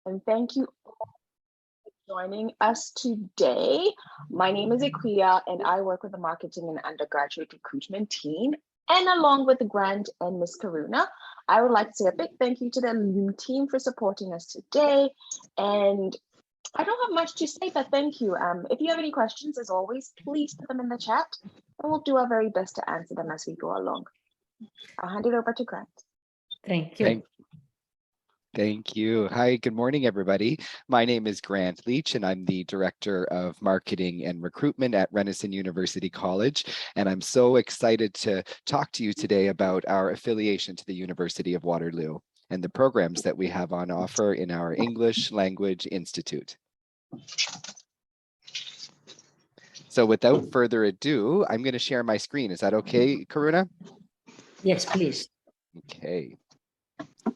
And thank you for joining us today. My name is Aquia, and I work with the marketing and undergraduate recruitment team. And along with Grant and Miss Karuna, I would like to say a big thank you to the Loom team for supporting us today. And I don't have much to say, but thank you. If you have any questions, as always, please put them in the chat, and we'll do our very best to answer them as we go along. I'll hand it over to Grant. Thank you. Thank you. Hi, good morning, everybody. My name is Grant Leach, and I'm the Director of Marketing and Recruitment at Renison University College. And I'm so excited to talk to you today about our affiliation to the University of Waterloo and the programs that we have on offer in our English Language Institute. So without further ado, I'm going to share my screen. Is that okay, Karuna? Yes, please. Okay.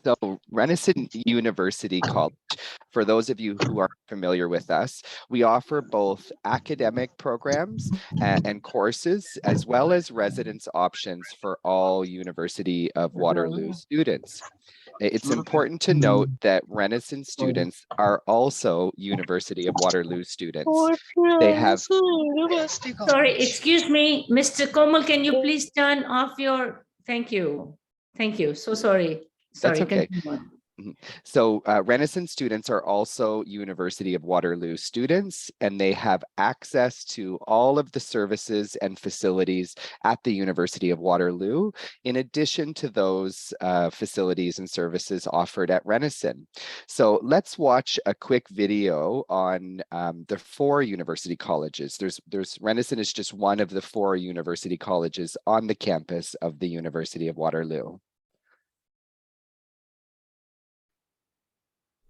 So Renison University College, for those of you who are familiar with us, we offer both academic programs and courses, as well as residence options for all University of Waterloo students. It's important to note that Renison students are also University of Waterloo students. They have... Sorry, excuse me, Mr. Komal, can you please turn off your... Thank you. Thank you. So sorry. That's okay. So Renison students are also University of Waterloo students, and they have access to all of the services and facilities at the University of Waterloo, in addition to those facilities and services offered at Renison. So let's watch a quick video on the 4 university colleges. Renison is just one of the 4 university colleges on the campus of the University of Waterloo.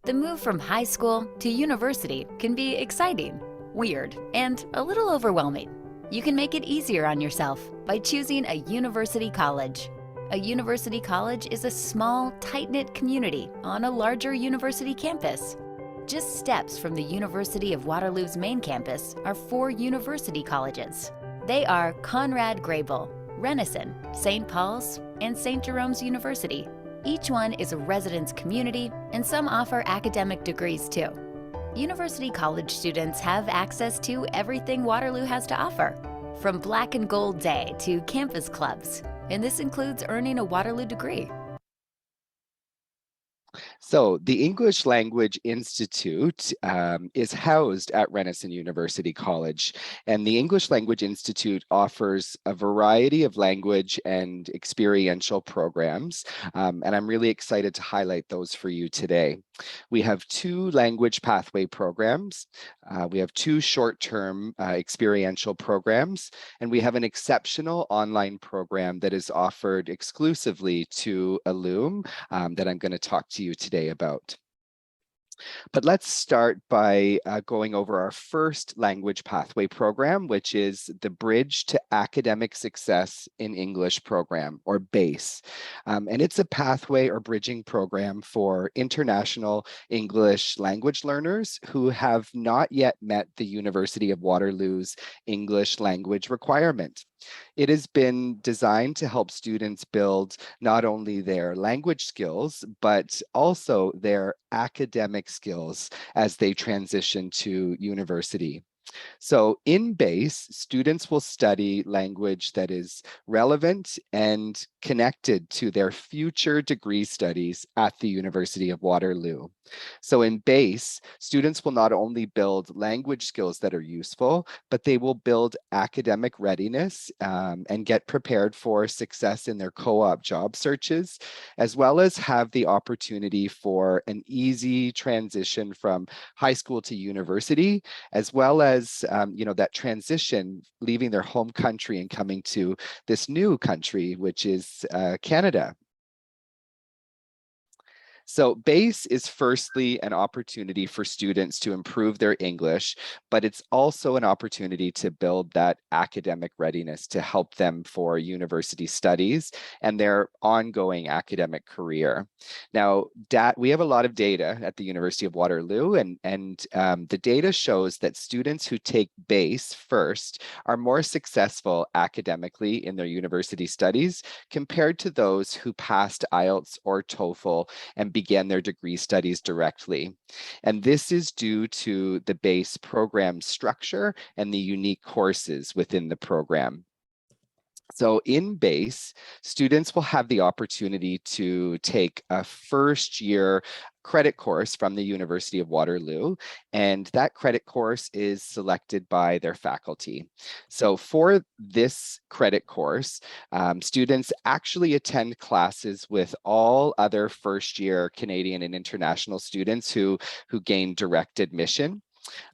The move from high school to university can be exciting, weird, and a little overwhelming. You can make it easier on yourself by choosing a university college. A university college is a small, tight-knit community on a larger university campus. Just steps from the University of Waterloo's main campus are 4 university colleges. They are Conrad Grebel, Renison, St. Paul's, and St. Jerome's University. Each one is a residence community, and some offer academic degrees too. University college students have access to everything Waterloo has to offer, from Black and Gold Day to campus clubs, and this includes earning a Waterloo degree. So the English Language Institute is housed at Renison University College, and the English Language Institute offers a variety of language and experiential programs, and I'm really excited to highlight those for you today. We have 2 language pathway programs, we have 2 short-term experiential programs, and we have an exceptional online program that is offered exclusively to Loom that I'm going to talk to you today about. But let's start by going over our first language pathway program, which is the Bridge to Academic Success in English program, or BASE. And it's a pathway or bridging program for international English language learners who have not yet met the University of Waterloo's English language requirement. It has been designed to help students build not only their language skills, but also their academic skills as they transition to university. So in BASE, students will study language that is relevant and connected to their future degree studies at the University of Waterloo. So in BASE, students will not only build language skills that are useful, but they will build academic readiness and get prepared for success in their co-op job searches, as well as have the opportunity for an easy transition from high school to university, as well as that transition, leaving their home country and coming to this new country, which is Canada. So BASE is firstly an opportunity for students to improve their English, but it's also an opportunity to build that academic readiness to help them for university studies and their ongoing academic career. Now, we have a lot of data at the University of Waterloo, and the data shows that students who take BASE first are more successful academically in their university studies compared to those who passed IELTS or TOEFL and begin their degree studies directly. And this is due to the base program structure and the unique courses within the program. So in BASE, students will have the opportunity to take a first-year credit course from the University of Waterloo, and that credit course is selected by their faculty. So for this credit course, students actually attend classes with all other first-year Canadian and international students who gain direct admission.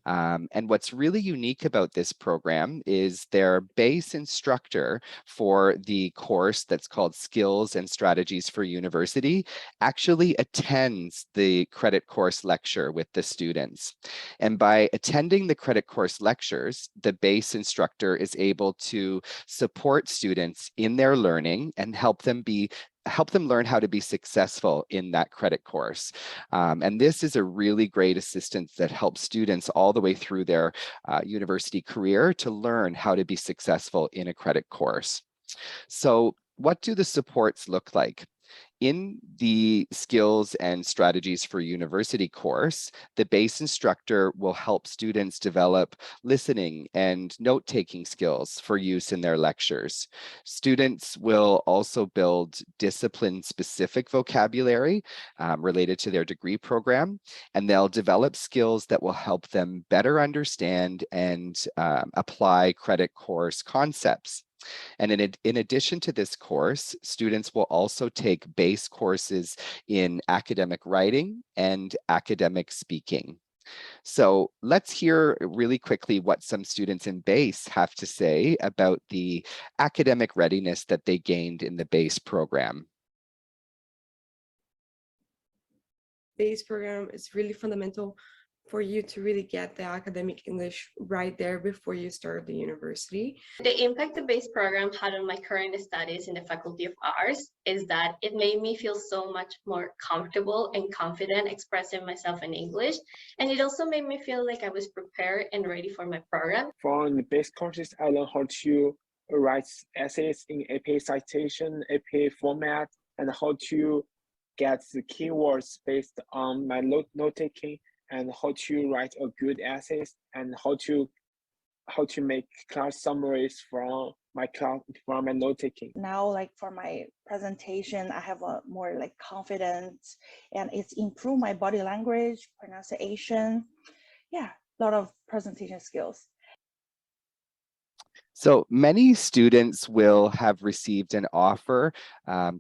And what's really unique about this program is their base instructor for the course that's called Skills and Strategies for University actually attends the credit course lecture with the students. And by attending the credit course lectures, the base instructor is able to support students in their learning and help them learn how to be successful in that credit course. And this is a really great assistance that helps students all the way through their university career to learn how to be successful in a credit course. So what do the supports look like? In the Skills and Strategies for University course, the base instructor will help students develop listening and note-taking skills for use in their lectures. Students will also build discipline-specific vocabulary related to their degree program, and they'll develop skills that will help them better understand and apply credit course concepts. And in addition to this course, students will also take base courses in academic writing and academic speaking. So let's hear really quickly what some students in BASE have to say about the academic readiness that they gained in the BASE program. BASE program is really fundamental for you to really get the academic English right there before you start the university. The impact the BASE program had on my current studies in the Faculty of Arts is that it made me feel so much more comfortable and confident expressing myself in English. And it also made me feel like I was prepared and ready for my program. From the BASE courses, I learned how to write essays in APA citation, APA format, and how to get the keywords based on my note-taking, and how to write a good essays, and how to make class summaries from my note-taking. Now, like for my presentation, I have a more like confidence, and it's improved my body language, pronunciation. Yeah, a lot of presentation skills. So many students will have received an offer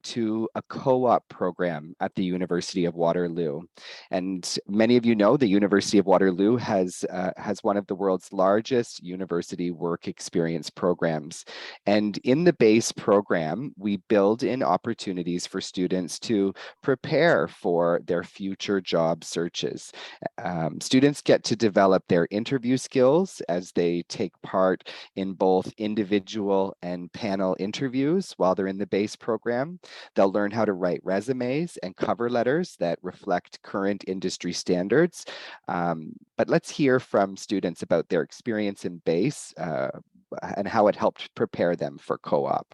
to a co-op program at the University of Waterloo. And many of you know the University of Waterloo has one of the world's largest university work experience programs. And in the BASE program, we build in opportunities for students to prepare for their future job searches. Students get to develop their interview skills as they take part in both individual and panel interviews while they're in the BASE program. They'll learn how to write resumes and cover letters that reflect current industry standards. But let's hear from students about their experience in BASE and how it helped prepare them for co-op.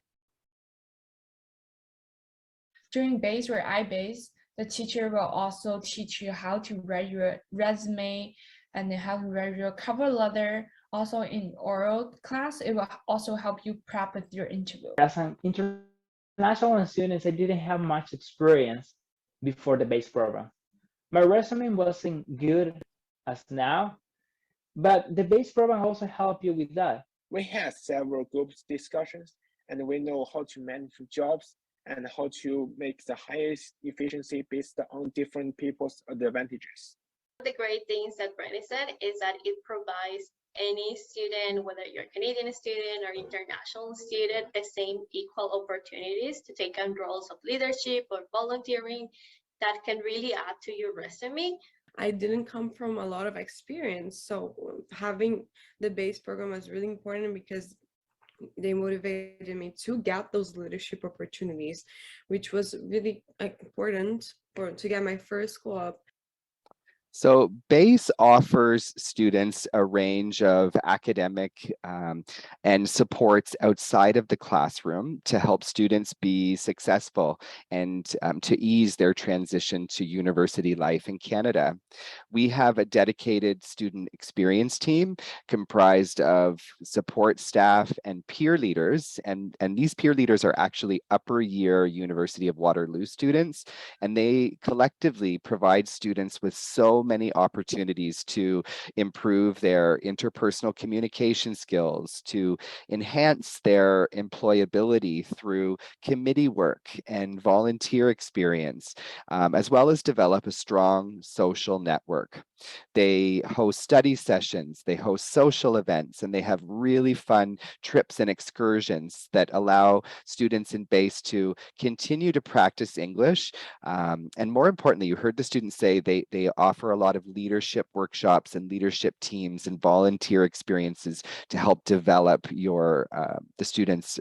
During BASE or iBASE, the teacher will also teach you how to write your resume and then how to write your cover letter. Also in oral class, it will also help you prep with your interview. As an international student, I didn't have much experience before the BASE program. My resume wasn't good as now, but the BASE program also helped you with that. We had several group discussions, and we know how to manage jobs and how to make the highest efficiency based on different people's advantages. The great things that Brenny said is that it provides any student, whether you're a Canadian student or international student, the same equal opportunities to take on roles of leadership or volunteering that can really add to your resume. I didn't come from a lot of experience, so having the BASE program was really important because they motivated me to get those leadership opportunities, which was really important to get my first co-op. So BASE offers students a range of academic and supports outside of the classroom to help students be successful and to ease their transition to university life in Canada. We have a dedicated student experience team comprised of support staff and peer leaders. And these peer leaders are actually upper year University of Waterloo students, and they collectively provide students with so many opportunities to improve their interpersonal communication skills, to enhance their employability through committee work and volunteer experience, as well as develop a strong social network. They host study sessions, they host social events, and they have really fun trips and excursions that allow students in BASE to continue to practice English. And more importantly, you heard the students say they offer a lot of leadership workshops and leadership teams and volunteer experiences to help develop the students'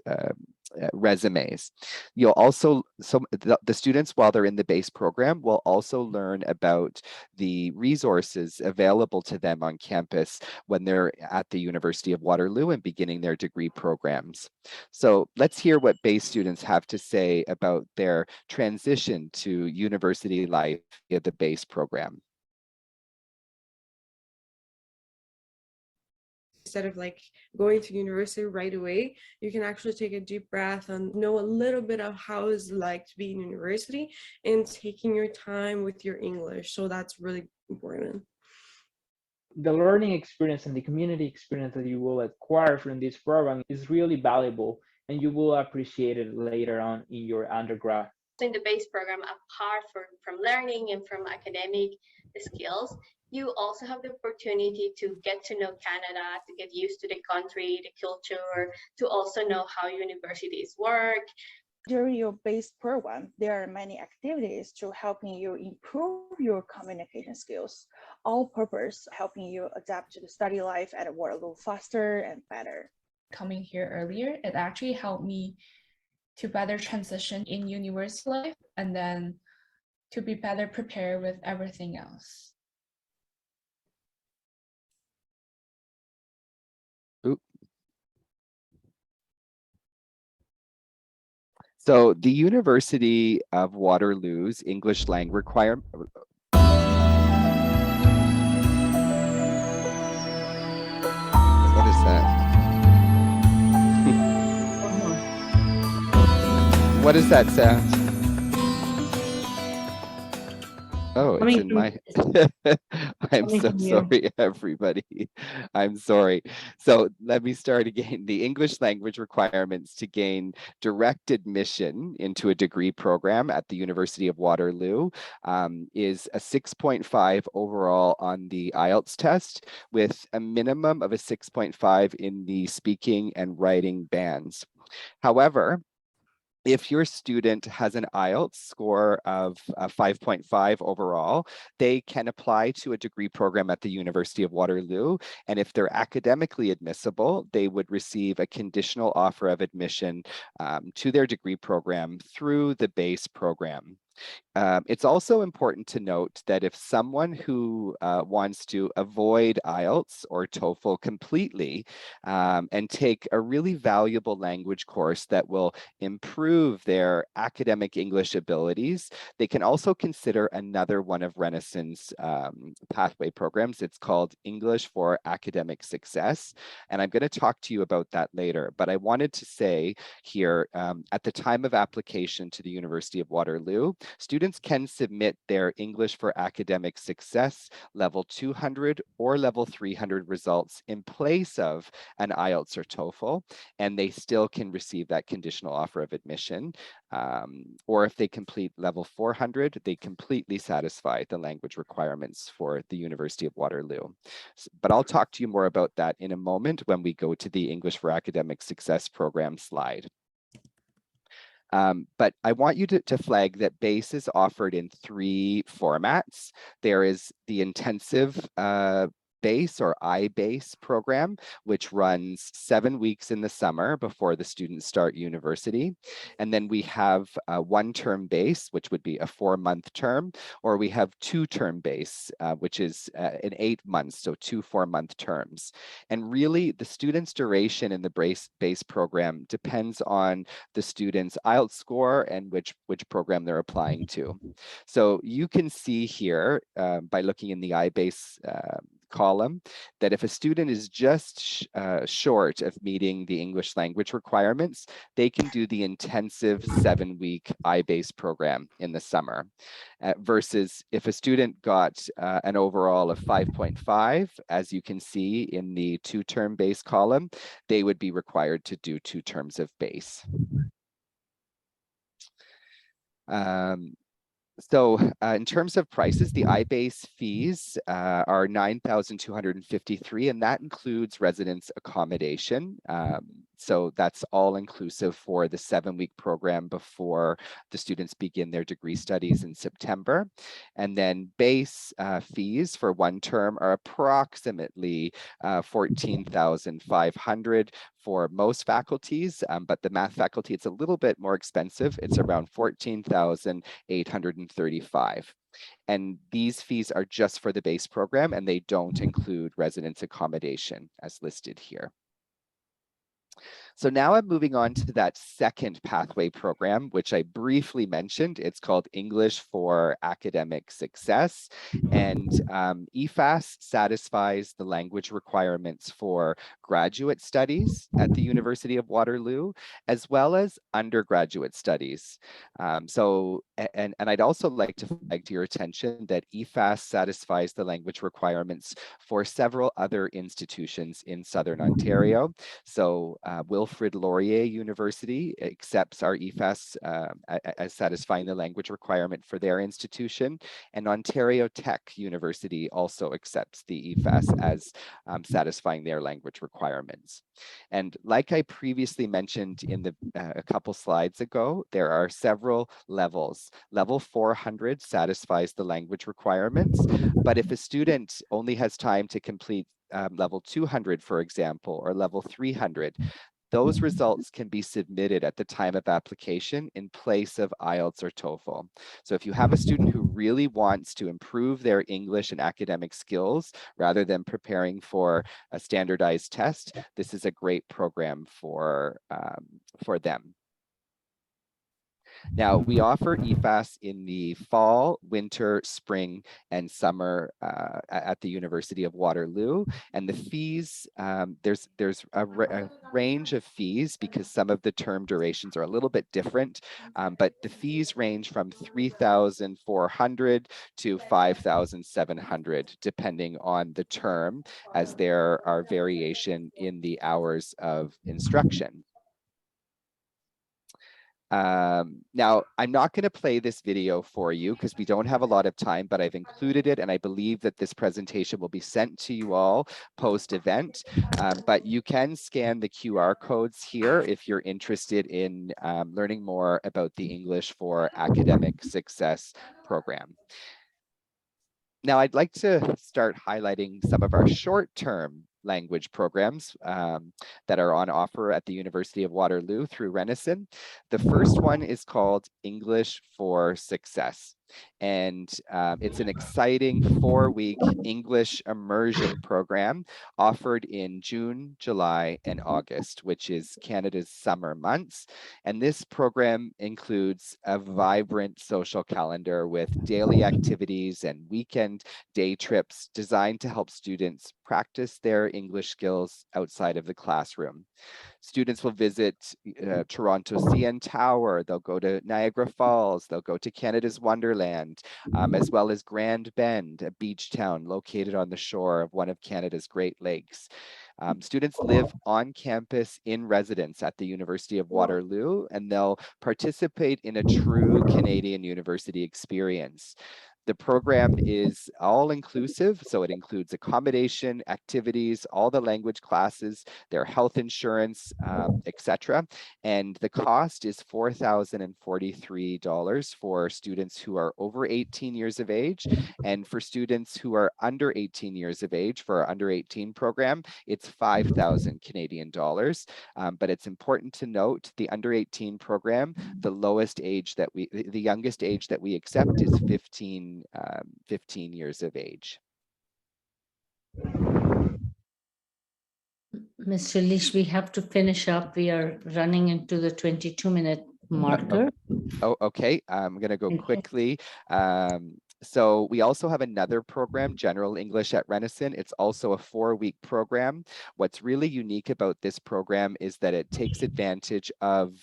resumes. You'll also, the students, while they're in the BASE program, will also learn about the resources available to them on campus when they're at the University of Waterloo and beginning their degree programs. So let's hear what BASE students have to say about their transition to university life via the BASE program. Instead of like going to university right away, you can actually take a deep breath and know a little bit of how it's like to be in university and taking your time with your English. So that's really important. The learning experience and the community experience that you will acquire from this program is really valuable, and you will appreciate it later on in your undergrad. In the BASE program, apart from learning and from academic skills, you also have the opportunity to get to know Canada, to get used to the country, the culture, to also know how universities work. During your BASE program, there are many activities to helping you improve your communication skills, all purpose helping you adapt to the study life at Waterloo faster and better. Coming here earlier, it actually helped me to better transition in university life and then to be better prepared with everything else. So the University of Waterloo's English language requirement. What is that? What is that sound? Oh, it's in my. I'm so sorry, everybody. I'm sorry. So let me start again. The English language requirements to gain direct admission into a degree program at the University of Waterloo is a 6.5 overall on the IELTS test, with a minimum of a 6.5 in the speaking and writing bands. However, if your student has an IELTS score of 5.5 overall, they can apply to a degree program at the University of Waterloo. And if they're academically admissible, they would receive a conditional offer of admission to their degree program through the BASE program. It's also important to note that if someone who wants to avoid IELTS or TOEFL completely and take a really valuable language course that will improve their academic English abilities, they can also consider another one of Renaissance pathway programs. It's called English for Academic Success. And I'm going to talk to you about that later. But I wanted to say here, at the time of application to the University of Waterloo, students can submit their English for Academic Success level 200 or level 300 results in place of an IELTS or TOEFL, and they still can receive that conditional offer of admission. Or if they complete level 400, they completely satisfy the language requirements for the University of Waterloo. But I'll talk to you more about that in a moment when we go to the English for Academic Success program slide. But I want you to flag that BASE is offered in 3 formats. There is the intensive base or I-base program, which runs 7 weeks in the summer before the students start university. And then we have a 1-term base, which would be a 4-month term, or we have 2-term base, which is in 8 months, so 2 4-month terms. And really, the student's duration in the base program depends on the student's IELTS score and which program they're applying to. So you can see here by looking in the I-base column that if a student is just short of meeting the English language requirements, they can do the intensive 7-week I-base program in the summer. Versus if a student got an overall of 5.5, as you can see in the 2-term base column, they would be required to do 2 terms of base. So in terms of prices, the I-base fees are $9,253, and that includes residence accommodation. So that's all inclusive for the 7-week program before the students begin their degree studies in September. And then base fees for 1 term are approximately $14,500 for most faculties, but the math faculty, it's a little bit more expensive. It's around $14,835. And these fees are just for the base program, and they don't include residence accommodation as listed here. So now I'm moving on to that second pathway program, which I briefly mentioned. It's called English for Academic Success. And EFAS satisfies the language requirements for graduate studies at the University of Waterloo, as well as undergraduate studies. And I'd also like to flag to your attention that EFAS satisfies the language requirements for several other institutions in Southern Ontario. So Wilfrid Laurier University accepts our EFAS as satisfying the language requirement for their institution, and Ontario Tech University also accepts the EFAS as satisfying their language requirements. And like I previously mentioned in the a couple slides ago, there are several levels. Level 400 satisfies the language requirements, but if a student only has time to complete level 200, for example, or level 300, those results can be submitted at the time of application in place of IELTS or TOEFL. So if you have a student who really wants to improve their English and academic skills rather than preparing for a standardized test, this is a great program for them. Now, we offer EFAS in the fall, winter, spring, and summer at the University of Waterloo. And the fees, there's a range of fees because some of the term durations are a little bit different, but the fees range from $3,400 to $5,700, depending on the term, as there are variation in the hours of instruction. Now, I'm not going to play this video for you because we don't have a lot of time, but I've included it, and I believe that this presentation will be sent to you all post-event. But you can scan the QR codes here if you're interested in learning more about the English for Academic Success program. Now, I'd like to start highlighting some of our short-term language programs that are on offer at the University of Waterloo through Renison. The first one is called English for Success. And it's an exciting 4-week English immersion program offered in June, July, and August, which is Canada's summer months. And this program includes a vibrant social calendar with daily activities and weekend day trips designed to help students practice their English skills outside of the classroom. Students will visit Toronto CN Tower, they'll go to Niagara Falls, they'll go to Canada's Wonderland, as well as Grand Bend, a beach town located on the shore of one of Canada's Great Lakes. Students live on campus in residence at the University of Waterloo, and they'll participate in a true Canadian university experience. The program is all inclusive, so it includes accommodation, activities, all the language classes, their health insurance, etc. And the cost is $4,043 for students who are over 18 years of age, and for students who are under 18 years of age, for our under 18 program, it's 5,000 Canadian dollars. But it's important to note the under 18 program, the youngest age that we accept is 15 years of age. Mr. Leash, we have to finish up. We are running into the 22-minute marker. Oh, okay. I'm going to go Thank you. quickly. So we also have another program, General English at Renison. It's also a 4-week program. What's really unique about this program is that it takes advantage of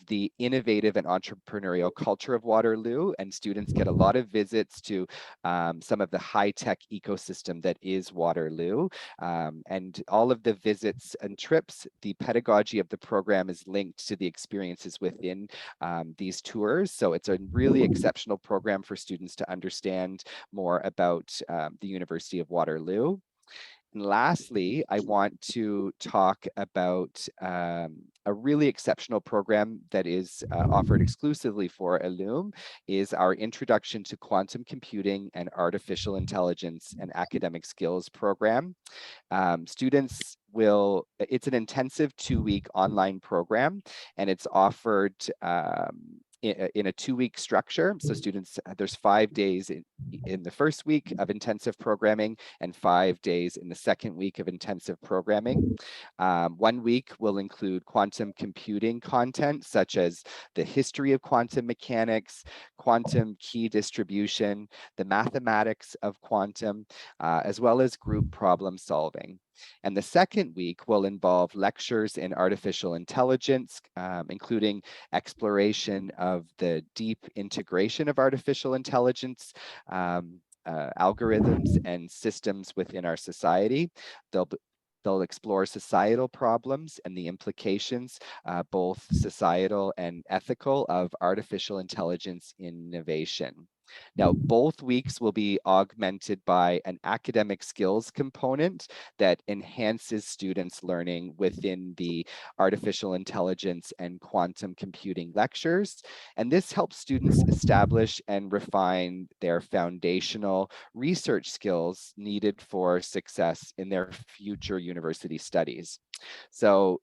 the innovative and entrepreneurial culture of Waterloo, and students get a lot of visits to some of the high-tech ecosystem that is Waterloo. And all of the visits and trips, the pedagogy of the program is linked to the experiences within these tours. So it's a really exceptional program for students to understand more about the University of Waterloo. And lastly, I want to talk about a really exceptional program that is offered exclusively for Illum, is our Introduction to Quantum Computing and Artificial Intelligence and Academic Skills program. Students will, it's an intensive 2-week online program, and it's offered in a 2-week structure. So students, there's 5 days in the first week of intensive programming and 5 days in the second week of intensive programming. 1 week will include quantum computing content, such as the history of quantum mechanics, quantum key distribution, the mathematics of quantum, as well as group problem solving. And the second week will involve lectures in artificial intelligence, including exploration of the deep integration of artificial intelligence, algorithms and systems within our society. They'll explore societal problems and the implications, both societal and ethical, of artificial intelligence innovation. Now, both weeks will be augmented by an academic skills component that enhances students' learning within the artificial intelligence and quantum computing lectures. And this helps students establish and refine their foundational research skills needed for success in their future university studies. So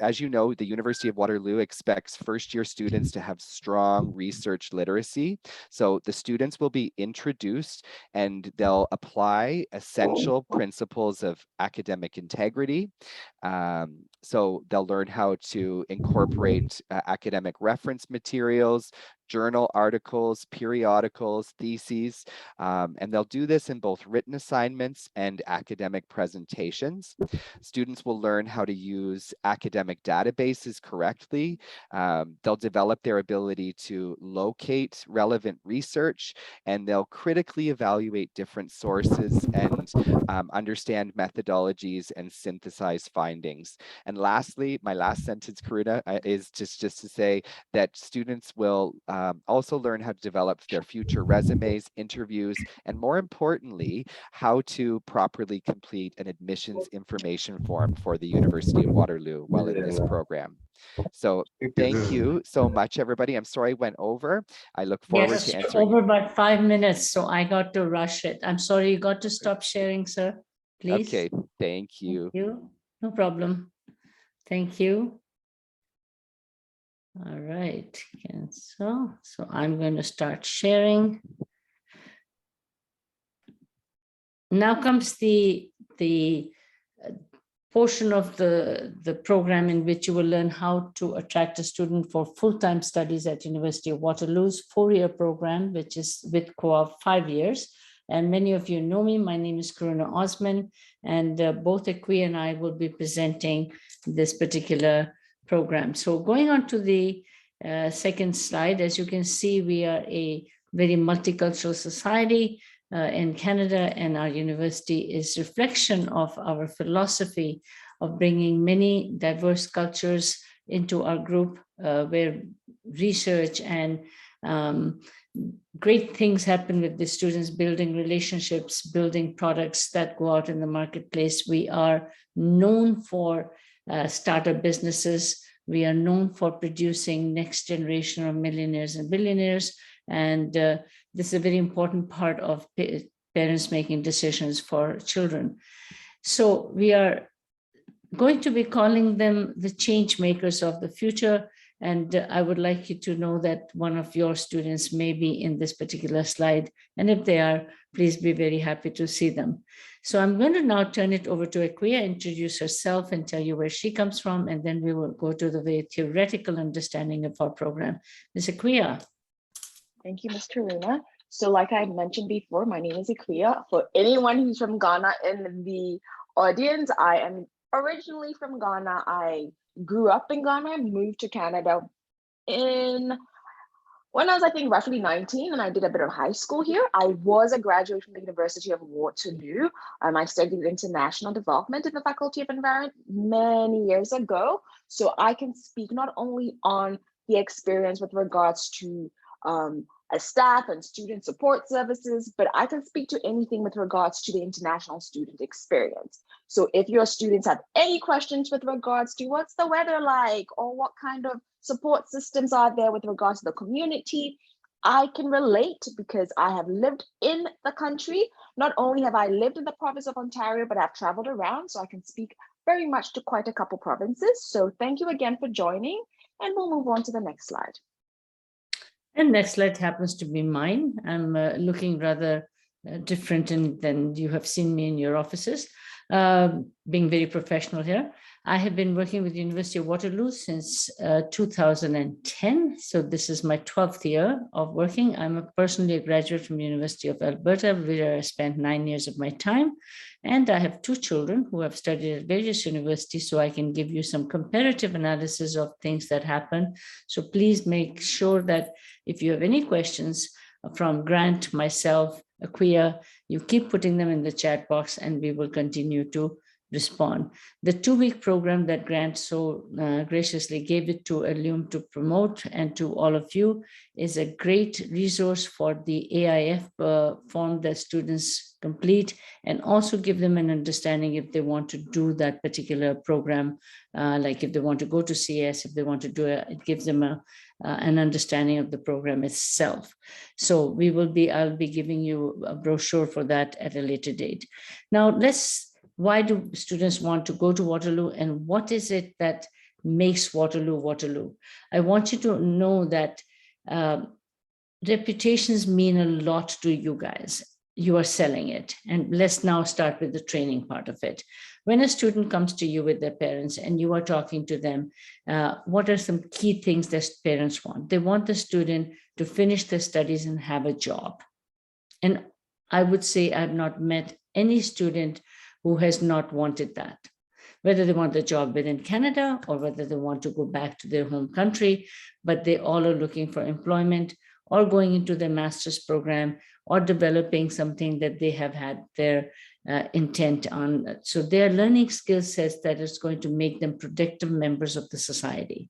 as you know, the University of Waterloo expects first-year students to have strong research literacy. So the students will be introduced and they'll apply essential principles of academic integrity. So they'll learn how to incorporate academic reference materials, journal articles, periodicals, theses, and they'll do this in both written assignments and academic presentations. Students will learn how to use academic databases correctly. They'll develop their ability to locate relevant research, and they'll critically evaluate different sources and understand methodologies and synthesize findings. And lastly, my last sentence, Karuna, is just to say that students will also learn how to develop their future resumes, interviews, and more importantly, how to properly complete an admissions information form for the University of Waterloo while in this program. So thank you so much, everybody. I'm sorry I went over. I look forward to answering. Over by 5 minutes, so I got to rush it. I'm sorry, you got to stop sharing, sir. Please. Okay, thank you. Thank you. No problem. Thank you. All right, cancel. So I'm going to start sharing. Now comes the portion of the program in which you will learn how to attract a student for full-time studies at University of Waterloo's 4-year program, which is with co-op 5 years. And many of you know me. My name is Karuna Osman, and both Akwi and I will be presenting this particular program. So going on to the second slide, as you can see, we are a very multicultural society in Canada, and our university is a reflection of our philosophy of bringing many diverse cultures into our group, where research and Great things happen with the students, building relationships, building products that go out in the marketplace. We are known for startup businesses. We are known for producing next generation of millionaires and billionaires. And this is a very important part of parents making decisions for children. So we are going to be calling them the change makers of the future. And I would like you to know that one of your students may be in this particular slide. And if they are, please be very happy to see them. So I'm going to now turn it over to Aquia, introduce herself and tell you where she comes from. And then we will go to the very theoretical understanding of our program. Ms. Aquia. Thank you, Ms. Karuna. So like I mentioned before, my name is Aquia. For anyone who's from Ghana in the audience, I am originally from Ghana. I grew up in Ghana, moved to Canada when I was, I think, roughly 19, and I did a bit of high school here. I was a graduate from the University of Waterloo. I studied international development in the Faculty of Environment many years ago. So I can speak not only on the experience with regards to a staff and student support services, but I can speak to anything with regards to the international student experience. So if your students have any questions with regards to what's the weather like, or what kind of support systems are there with regards to the community, I can relate because I have lived in the country. Not only have I lived in the province of Ontario, but I've traveled around, so I can speak very much to quite a couple provinces. So thank you again for joining, and we'll move on to the next slide. And next slide happens to be mine. I'm looking rather different than you have seen me in your offices, being very professional here. I have been working with the University of Waterloo since 2010. So this is my 12th year of working. I'm personally a graduate from the University of Alberta, where I spent 9 years of my time. And I have 2 children who have studied at various universities, so I can give you some comparative analysis of things that happen. So please make sure that if you have any questions from Grant, myself, Aquia, you keep putting them in the chat box and we will continue to respond. The 2-week program that Grant so graciously gave it to Illume to promote and to all of you is a great resource for the AIF form that students complete, and also give them an understanding if they want to do that particular program, like if they want to go to CS, if they want to do it, it gives them an understanding of the program itself. So I'll be giving you a brochure for that at a later date. Now why do students want to go to Waterloo, and what is it that makes Waterloo Waterloo? I want you to know that reputations mean a lot to you guys. You are selling it. And let's now start with the training part of it. When a student comes to you with their parents and you are talking to them, what are some key things that parents want? They want the student to finish their studies and have a job. And I would say I've not met any student who has not wanted that, whether they want the job within Canada or whether they want to go back to their home country, but they all are looking for employment or going into their master's program or developing something that they have had their intent on. So they're learning skill sets that is going to make them productive members of the society.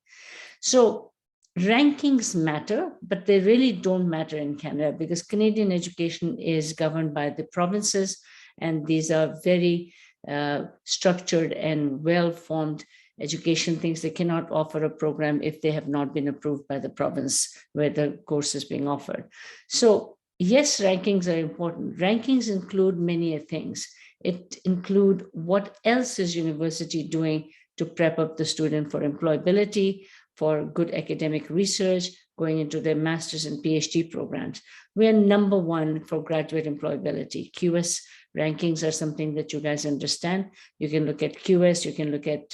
So rankings matter, but they really don't matter in Canada because Canadian education is governed by the provinces, and these are very structured and well-formed education things. They cannot offer a program if they have not been approved by the province where the course is being offered. So yes, rankings are important. Rankings include many things. It include what else is university doing to prep up the student for employability, for good academic research, going into their master's and PhD programs. We are number 1 for graduate employability. QS rankings are something that you guys understand. You can look at QS, you can look at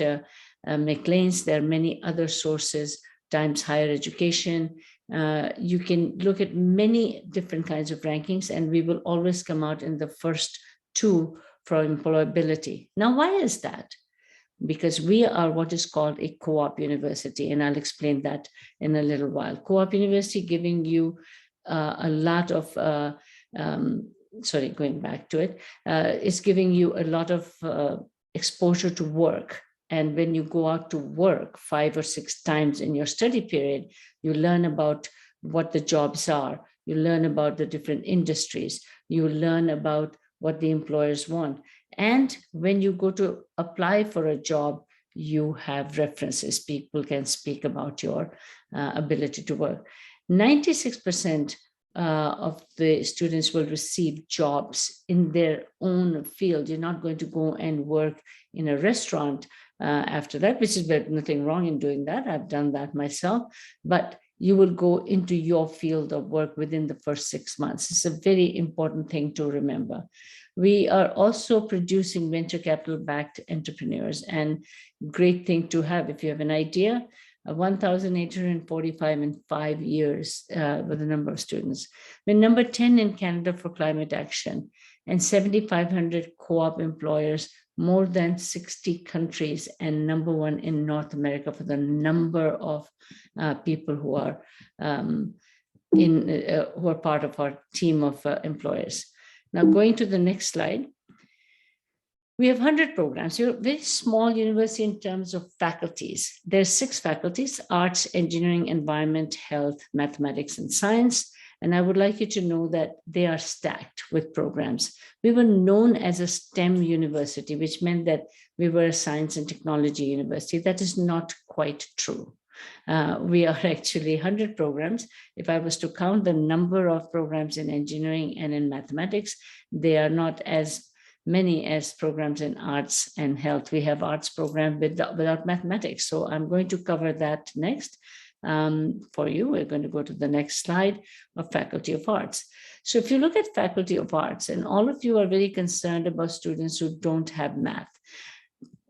Maclean's. There are many other sources, Times Higher Education. You can look at many different kinds of rankings, and we will always come out in the first 2 for employability. Now, why is that? Because we are what is called a co-op university, and I'll explain that in a little while. Co-op university giving you a lot of, going back to it, is giving you a lot of exposure to work. And when you go out to work 5 or 6 times in your study period, you learn about what the jobs are. You learn about the different industries. You learn about what the employers want. And when you go to apply for a job, you have references. People can speak about your ability to work. 96% of the students will receive jobs in their own field. You're not going to go and work in a restaurant after that, which is nothing wrong in doing that. I've done that myself, but you will go into your field of work within the first 6 months. It's a very important thing to remember. We are also producing venture capital backed entrepreneurs, and great thing to have if you have an idea. 1,845 in 5 years with the number of students. We're number 10 in Canada for climate action, and 7,500 co-op employers, more than 60 countries, and number 1 in North America for the number of people who are who are part of our team of employers. Now, going to the next slide. We have 100 programs. You're a very small university in terms of faculties. There's 6 faculties: arts, engineering, environment, health, mathematics, and science. And I would like you to know that they are stacked with programs. We were known as a STEM university, which meant that we were a science and technology university. That is not quite true. We are actually 100 programs. If I was to count the number of programs in engineering and in mathematics, they are not as many as programs in arts and health. We have arts program without mathematics. So I'm going to cover that next for you. We're going to go to the next slide of Faculty of Arts. So if you look at Faculty of Arts, and all of you are very concerned about students who don't have math,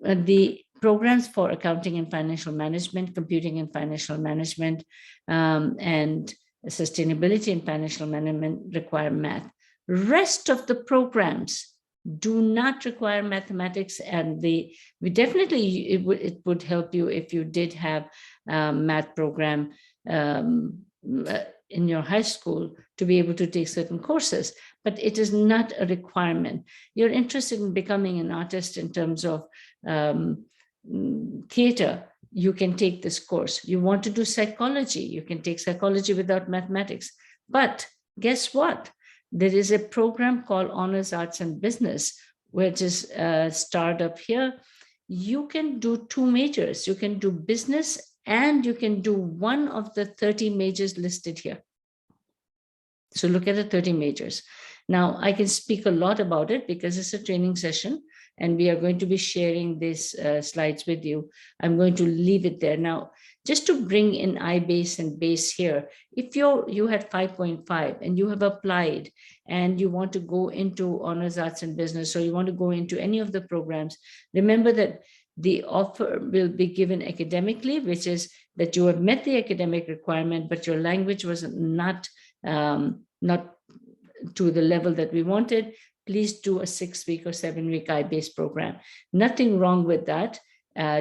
the programs for accounting and financial management, computing and financial management, and sustainability and financial management require math. Rest of the programs do not require mathematics, and we definitely, it would help you if you did have a math program in your high school to be able to take certain courses, but it is not a requirement. You're interested in becoming an artist in terms of theater, you can take this course. You want to do psychology, you can take psychology without mathematics. But guess what? There is a program called Honors Arts and Business, which is started up here. You can do 2 majors. You can do business and you can do one of the 30 majors listed here. So look at the 30 majors. Now, I can speak a lot about it because it's a training session and we are going to be sharing these slides with you. I'm going to leave it there. Now, just to bring in iBase and base here, if you had 5.5 and you have applied and you want to go into Honors Arts and Business, or you want to go into any of the programs, remember that the offer will be given academically, which is that you have met the academic requirement, but your language was not to the level that we wanted. Please do a 6-week or 7-week iBase program. Nothing wrong with that.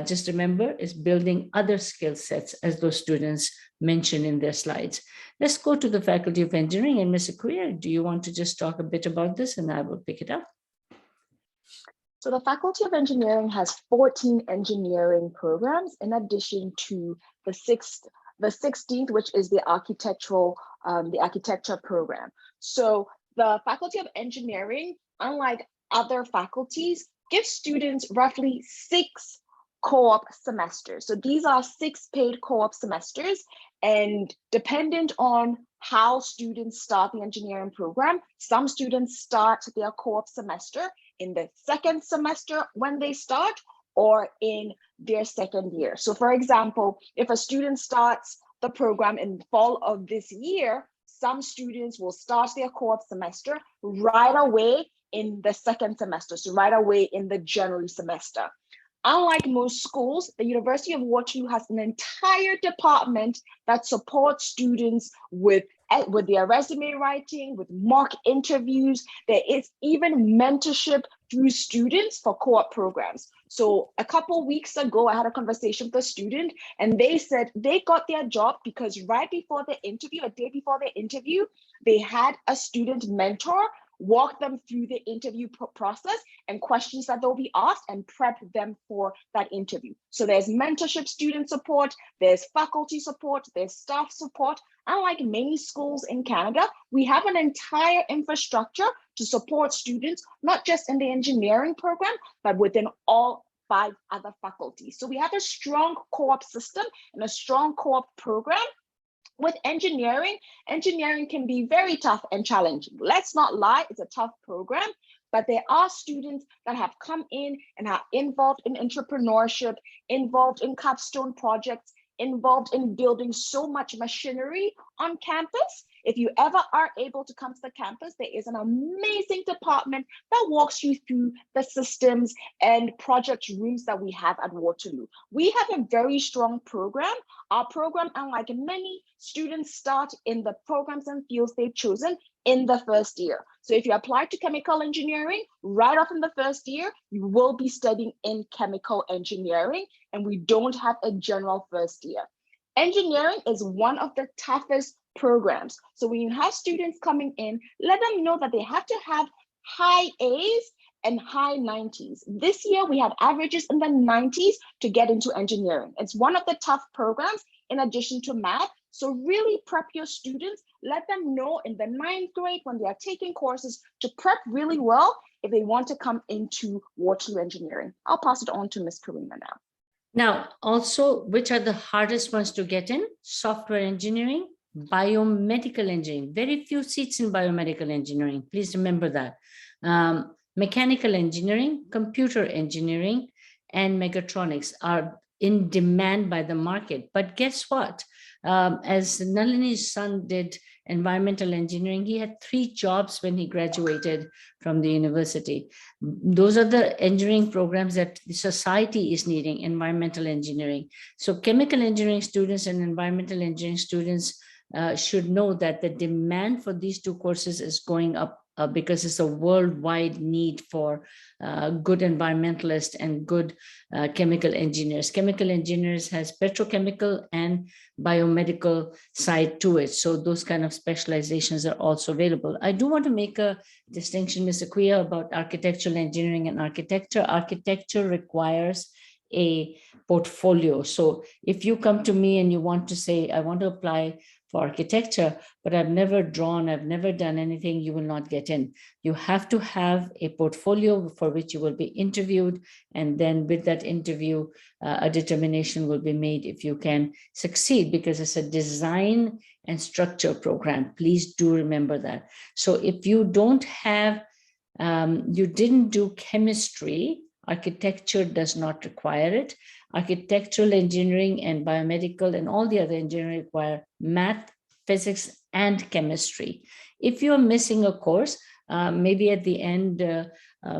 Just remember, it's building other skill sets as those students mentioned in their slides. Let's go to the Faculty of Engineering. And Ms. Akuya, do you want to just talk a bit about this and I will pick it up? So the Faculty of Engineering has 14 engineering programs in addition to the 16th, which is the architecture program. So the Faculty of Engineering, unlike other faculties, gives students roughly 6 co-op semesters. So these are 6 paid co-op semesters, and dependent on how students start the engineering program, some students start their co-op semester in the 2nd semester when they start, or in their 2nd year. So for example, if a student starts the program in the fall of this year, some students will start their co-op semester right away in the 2nd semester, so right away in the January semester. Unlike most schools, the University of Waterloo has an entire department that supports students with their resume writing, with mock interviews. There is even mentorship through students for co-op programs. So a couple weeks ago, I had a conversation with a student and they said they got their job because right before the interview, a day before the interview, they had a student mentor walk them through the interview process and questions that they'll be asked and prep them for that interview. So there's mentorship, student support, there's faculty support, there's staff support. Unlike many schools in Canada, we have an entire infrastructure to support students, not just in the engineering program, but within all 5 other faculties. So we have a strong co-op system and a strong co-op program. With engineering, engineering can be very tough and challenging. Let's not lie, it's a tough program, but there are students that have come in and are involved in entrepreneurship, involved in capstone projects, involved in building so much machinery on campus. If you ever are able to come to the campus, there is an amazing department that walks you through the systems and project rooms that we have at Waterloo. We have a very strong program. Our program, unlike many, students start in the programs and fields they've chosen in the first year. So if you apply to chemical engineering, right off in the first year, you will be studying in chemical engineering, and we don't have a general first year. Engineering is one of the toughest programs. So when you have students coming in, let them know that they have to have high A's and high 90s. This year, we had averages in the 90s to get into engineering. It's one of the tough programs in addition to math. So really prep your students, let them know in the 9th grade when they are taking courses to prep really well if they want to come into Waterloo engineering. I'll pass it on to Ms. Karina now. Now, also, which are the hardest ones to get in? Software engineering, biomedical engineering. Very few seats in biomedical engineering. Please remember that. Mechanical engineering, computer engineering, and mechatronics are in demand by the market. But guess what? As Nalini's son did environmental engineering, he had 3 jobs when he graduated from the university. Those are the engineering programs that the society is needing, environmental engineering. So chemical engineering students and environmental engineering students should know that the demand for these 2 courses is going up because it's a worldwide need for good environmentalists and good chemical engineers. Chemical engineers has petrochemical and biomedical side to it. So those kind of specializations are also available. I do want to make a distinction, Ms. Akuya, about architectural engineering and architecture. Architecture requires a portfolio. So if you come to me and you want to say, I want to apply for architecture, but I've never drawn, I've never done anything, you will not get in. You have to have a portfolio for which you will be interviewed. And then with that interview, a determination will be made if you can succeed, because it's a design and structure program. Please do remember that. So if you don't have, you didn't do chemistry, architecture does not require it. Architectural engineering and biomedical and all the other engineering require math, physics, and chemistry. If you're missing a course, maybe at the end,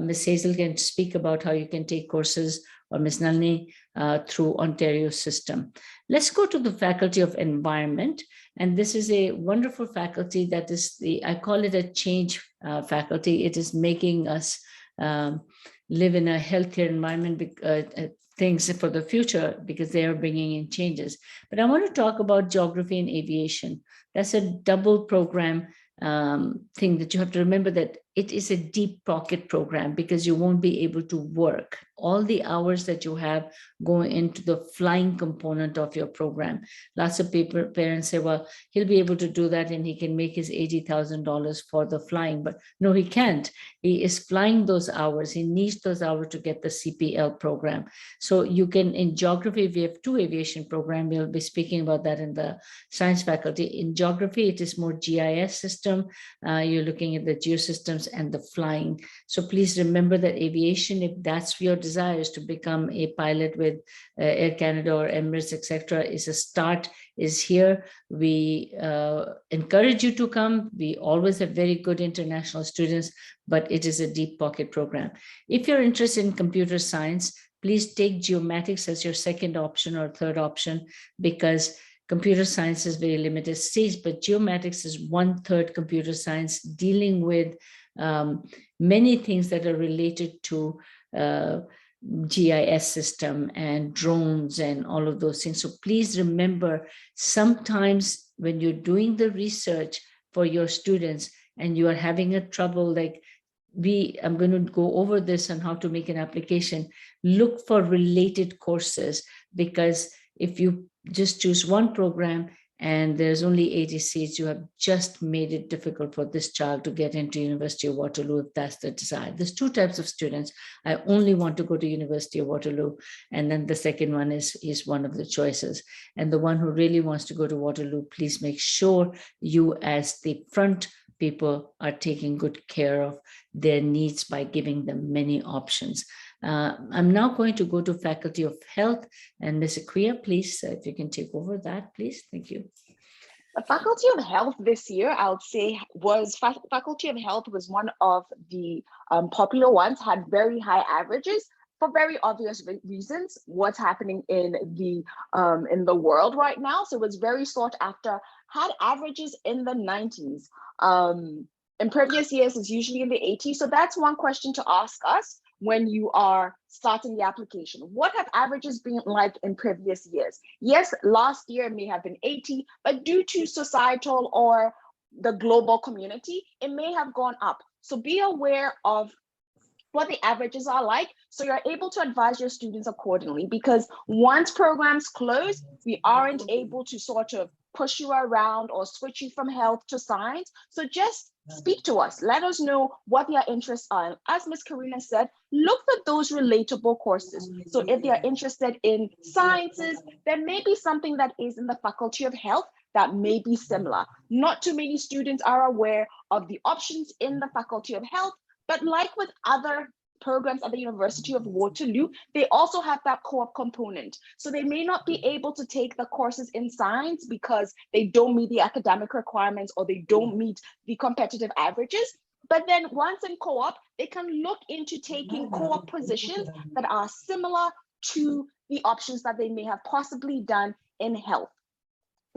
Ms. Hazel can speak about how you can take courses, or Ms. Nalini, through Ontario system. Let's go to the Faculty of Environment. And this is a wonderful faculty that is I call it a change faculty. It is making us live in a healthier environment, things for the future, because they are bringing in changes. But I want to talk about geography and aviation. That's a double program thing that you have to remember, that it is a deep pocket program, because you won't be able to work. All the hours that you have go into the flying component of your program. Lots of parents say, well, he'll be able to do that and he can make his $80,000 for the flying. But no, he can't. He is flying those hours. He needs those hours to get the CPL program. So you can, in geography, we have 2 aviation programs. We'll be speaking about that in the science faculty. In geography, it is more GIS system. You're looking at the geosystems and the flying. So please remember that aviation, if that's your desire, is to become a pilot with Air Canada or Emirates, etc., is a start, is here. We encourage you to come. We always have very good international students, but it is a deep pocket program. If you're interested in computer science, please take geomatics as your second option or third option, because computer science is very limited stage, but geomatics is 1/3 computer science, dealing with many things that are related to GIS system and drones and all of those things. So please remember, sometimes when you're doing the research for your students, and you are having a trouble, like I'm going to go over this on how to make an application, look for related courses, because if you just choose one program and there's only 80 seats, you have just made it difficult for this child to get into University of Waterloo if that's the desire. There's two types of students. I only want to go to University of Waterloo. And then the second one is one of the choices. And the one who really wants to go to Waterloo, please make sure you as the front people are taking good care of their needs by giving them many options. I'm now going to go to Faculty of Health, and Ms. Aquia, please, if you can take over that, please. Thank you. The Faculty of Health this year, I would say, was Faculty of Health was one of the popular ones, had very high averages for very obvious reasons. What's happening in the world right now, so it was very sought after. Had averages in the 90s. In previous years, it's usually in the 80s. So that's one question to ask us when you are starting the application. What have averages been like in previous years? Yes, last year may have been 80, but due to societal or the global community, it may have gone up. So be aware of what the averages are like, so you're able to advise your students accordingly, because once programs close, we aren't able to sort of push you around or switch you from health to science. So just speak to us, let us know what their interests are. As Ms. Karina said, look for those relatable courses. So if they are interested in sciences, there may be something that is in the Faculty of Health that may be similar. Not too many students are aware of the options in the Faculty of Health, but like with other programs at the University of Waterloo, they also have that co-op component. So they may not be able to take the courses in science because they don't meet the academic requirements or they don't meet the competitive averages. But then once in co-op, they can look into taking co-op positions that are similar to the options that they may have possibly done in health.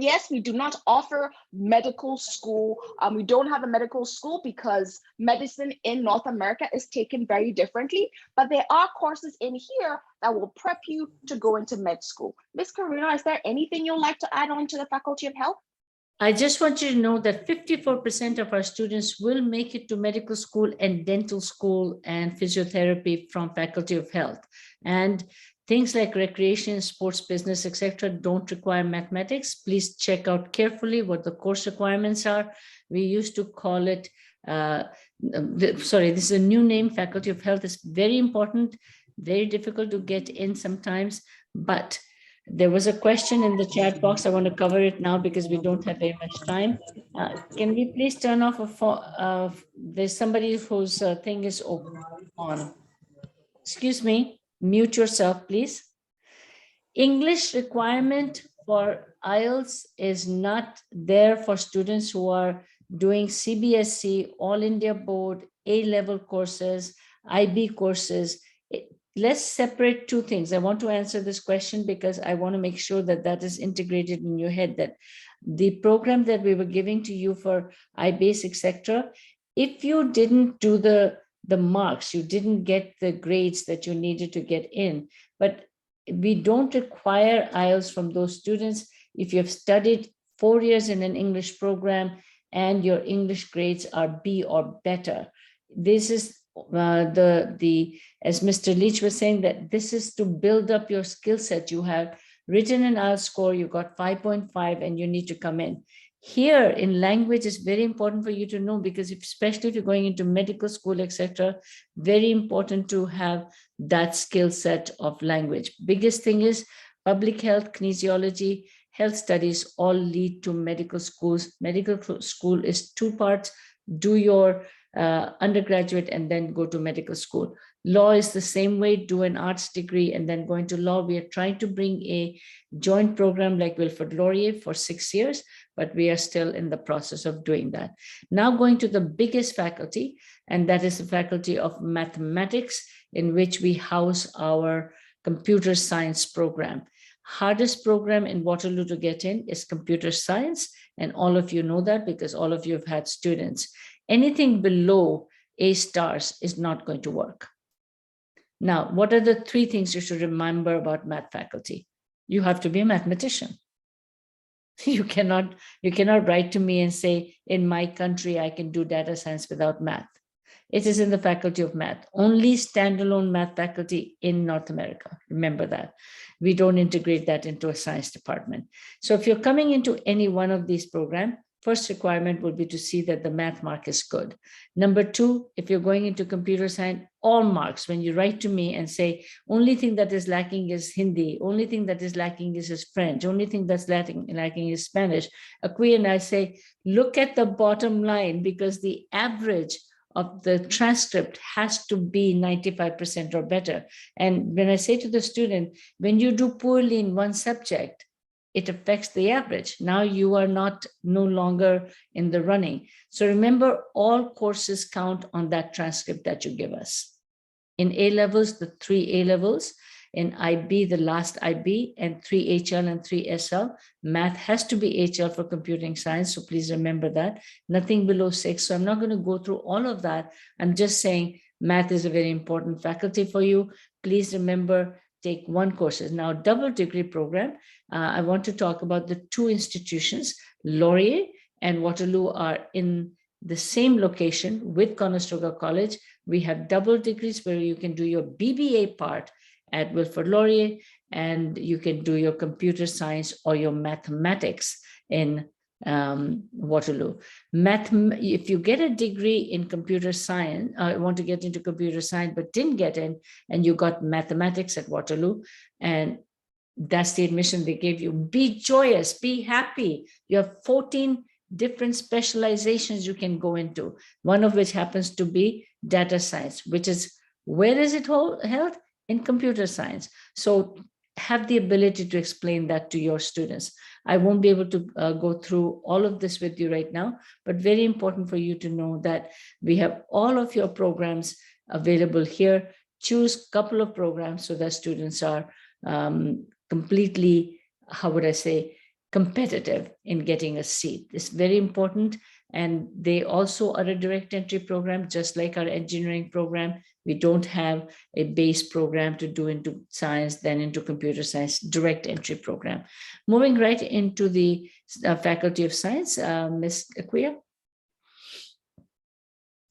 Yes, we do not offer medical school. We don't have a medical school because medicine in North America is taken very differently, but there are courses in here that will prep you to go into med school. Ms. Karina, is there anything you'd like to add on to the Faculty of Health? I just want you to know that 54% of our students will make it to medical school and dental school and physiotherapy from Faculty of Health. And things like recreation, sports, business, etc., don't require mathematics. Please check out carefully what the course requirements are. We used to call it, this is a new name, Faculty of Health. Is very important, very difficult to get in sometimes, but there was a question in the chat box. I want to cover it now because we don't have very much time. Can we please turn off there's somebody whose thing is on. Excuse me, mute yourself, please. English requirement for IELTS is not there for students who are doing CBSE, All India Board, A-level courses, IB courses. Let's separate two things. I want to answer this question because I want to make sure that that is integrated in your head, that the program that we were giving to you for IBase, etc., if you didn't do the marks, you didn't get the grades that you needed to get in, but we don't require IELTS from those students if you have studied 4 years in an English program and your English grades are B or better. This is as Mr. Leach was saying, that this is to build up your skill set. You have written an IELTS score, you got 5.5 and you need to come in. Here in language is very important for you to know, because especially if you're going into medical school, etc., very important to have that skill set of language. Biggest thing is public health, kinesiology, health studies all lead to medical schools. Medical school is two parts. Do your undergraduate and then go to medical school. Law is the same way, do an arts degree and then go into law. We are trying to bring a joint program like Wilfrid Laurier for 6 years, but we are still in the process of doing that. Now going to the biggest faculty, and that is the Faculty of Mathematics, in which we house our computer science program. Hardest program in Waterloo to get in is computer science, and all of you know that because all of you have had students. Anything below A stars is not going to work. Now, what are the 3 things you should remember about math faculty? You have to be a mathematician. You cannot write to me and say, in my country, I can do data science without math. It is in the Faculty of Math, only standalone math faculty in North America. Remember that. We don't integrate that into a science department. So if you're coming into any one of these programs, first requirement would be to see that the math mark is good. Number two, if you're going into computer science, all marks, when you write to me and say, only thing that is lacking is Hindi, only thing that is lacking is French, only thing that's lacking is Spanish, Akui and I say, look at the bottom line, because the average of the transcript has to be 95% or better. And when I say to the student, when you do poorly in one subject, it affects the average. Now you are no longer in the running. So remember, all courses count on that transcript that you give us. In A levels, the 3 A levels, in IB, the last IB, and 3 HL and 3 SL. Math has to be HL for computing science, so please remember that. Nothing below 6. So I'm not going to go through all of that. I'm just saying math is a very important faculty for you. Please remember, take one courses. Now, double degree program, I want to talk about the 2 institutions. Laurier and Waterloo are in the same location with Conestoga College. We have double degrees where you can do your BBA part at Wilfrid Laurier, and you can do your computer science or your mathematics in Waterloo. If you get a degree in computer science, want to get into computer science but didn't get in, and you got mathematics at Waterloo, and that's the admission they gave you, be joyous, be happy. You have 14 different specializations you can go into, one of which happens to be data science, which is, where is it held? In computer science. So have the ability to explain that to your students. I won't be able to go through all of this with you right now, but very important for you to know that we have all of your programs available here. Choose a couple of programs so that students are completely, how would I say, competitive in getting a seat. It's very important. And they also are a direct entry program, just like our engineering program. We don't have a base program to do into science, then into computer science, direct entry program. Moving right into the Faculty of Science, Ms. Akua.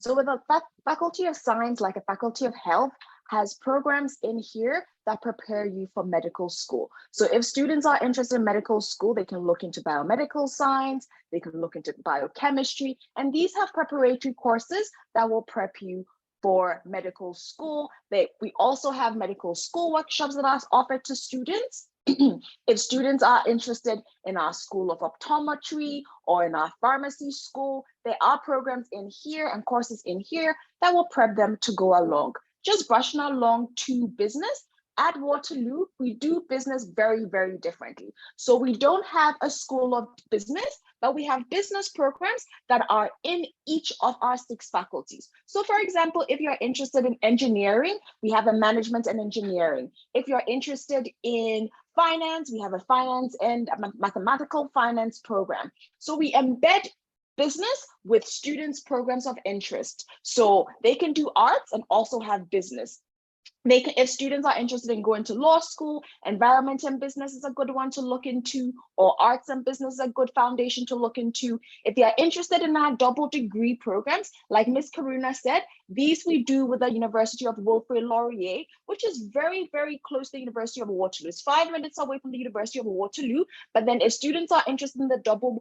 So with a Faculty of Science, like a Faculty of Health, has programs in here that prepare you for medical school. So if students are interested in medical school, they can look into biomedical science, they can look into biochemistry, and these have preparatory courses that will prep you for medical school. We also have medical school workshops that are offered to students. If students are interested in our School of Optometry or in our pharmacy school, there are programs in here and courses in here that will prep them to go along. Just brushing along to business. At Waterloo, we do business very, very differently. So we don't have a school of business, but we have business programs that are in each of our 6 faculties. So for example, if you're interested in engineering, we have a management and engineering. If you're interested in finance, we have a finance and a mathematical finance program. So we embed business with students' programs of interest. So they can do arts and also have business. If students are interested in going to law school, environment and business is a good one to look into, or arts and business is a good foundation to look into. If they are interested in our double degree programs, like Ms. Karuna said, these we do with the University of Wilfrid Laurier, which is very, very close to the University of Waterloo. It's 5 minutes away from the University of Waterloo, but then if students are interested in the double